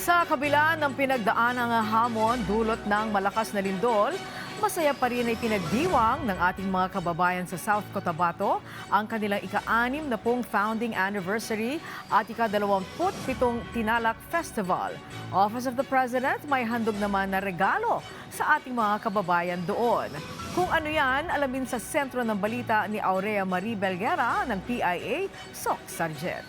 Sa kabila ng pinagdaanang hamon dulot ng malakas na lindol, masaya pa rin ay pinagdiwang ng ating mga kababayan sa South Cotabato ang kanilang ika-6 na pong founding anniversary at ika-27 Tinalak Festival. Office of the President may handog naman na regalo sa ating mga kababayan doon. Kung ano yan, alamin sa sentro ng balita ni Aurea Marie Belguera ng PIA, Sok Sargent.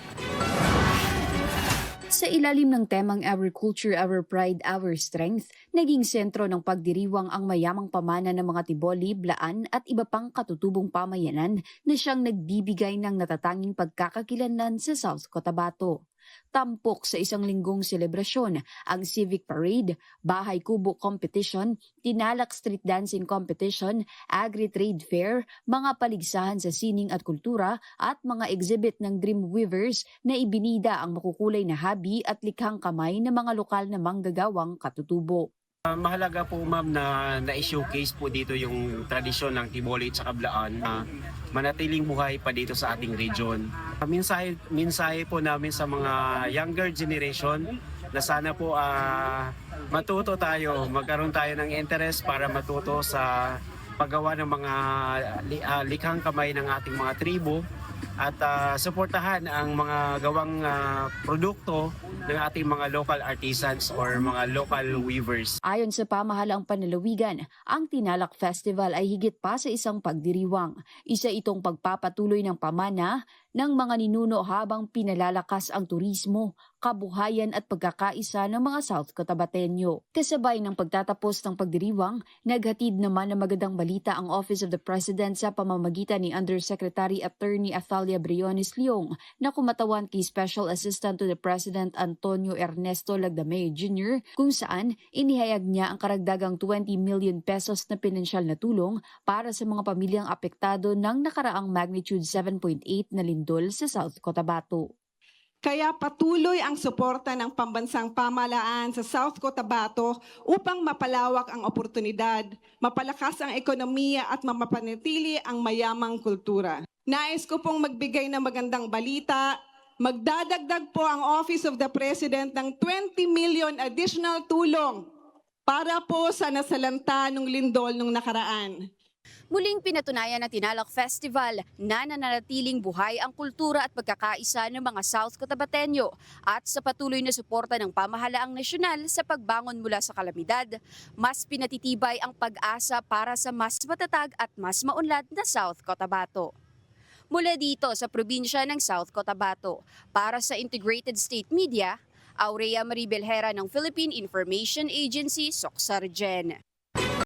Sa ilalim ng temang Our Culture, Our Pride, Our Strength, naging sentro ng pagdiriwang ang mayamang pamana ng mga Tiboli, Blaan at iba pang katutubong pamayanan na siyang nagbibigay ng natatanging pagkakakilanlan sa South Cotabato. Tampok sa isang linggong selebrasyon ang Civic Parade, Bahay Kubo Competition, Tinalak Street Dancing Competition, Agri-Trade Fair, mga paligsahan sa sining at kultura at mga exhibit ng Dreamweavers na ibinida ang makukulay na habi at likhang kamay ng mga lokal na manggagawang katutubo. Mahalaga po ma'am na na-showcase po dito yung tradisyon ng Tiboli at Blaan na manatiling buhay pa dito sa ating region. Mensahe po namin sa mga younger generation na sana po matuto tayo, magkaroon tayo ng interest para matuto sa paggawa ng mga likhang kamay ng ating mga tribo at suportahan ang mga gawang produkto ng ating mga local artisans or mga local weavers. Ayon sa pamahalaang panlalawigan, ang Tinalak Festival ay higit pa sa isang pagdiriwang. Isa itong pagpapatuloy ng pamana ng mga ninuno habang pinalalakas ang turismo, kabuhayan at pagkakaisa ng mga South Cotabateño. Kasabay ng pagtatapos ng pagdiriwang, naghatid naman ng magandang balita ang Office of the President sa pamamagitan ni Undersecretary Attorney Athalia Briones Leong na kumatawan kay Special Assistant to the President Antonio Ernesto Lagdameo Jr. kung saan inihayag niya ang karagdagang 20 million pesos na pinansyal na tulong para sa mga pamilyang apektado ng nakaraang magnitude 7.8 na lindol sa South Cotabato. Kaya patuloy ang suporta ng pambansang pamahalaan sa South Cotabato upang mapalawak ang oportunidad, mapalakas ang ekonomiya at mapapanatili ang mayamang kultura. Nais ko pong magbigay ng magandang balita. Magdadagdag po ang Office of the President ng 20 million additional tulong para po sa nasalanta ng lindol nung nakaraan. Muling pinatunayan ng Tinalak Festival na nananatiling buhay ang kultura at pagkakaisa ng mga South Cotabateño at sa patuloy na suporta ng pamahalaang nasyonal sa pagbangon mula sa kalamidad, mas pinatitibay ang pag-asa para sa mas matatag at mas maunlad na South Cotabato. Mula dito sa probinsya ng South Cotabato, para sa Integrated State Media, Aurea Marie Belguera ng Philippine Information Agency, Sok Sargent.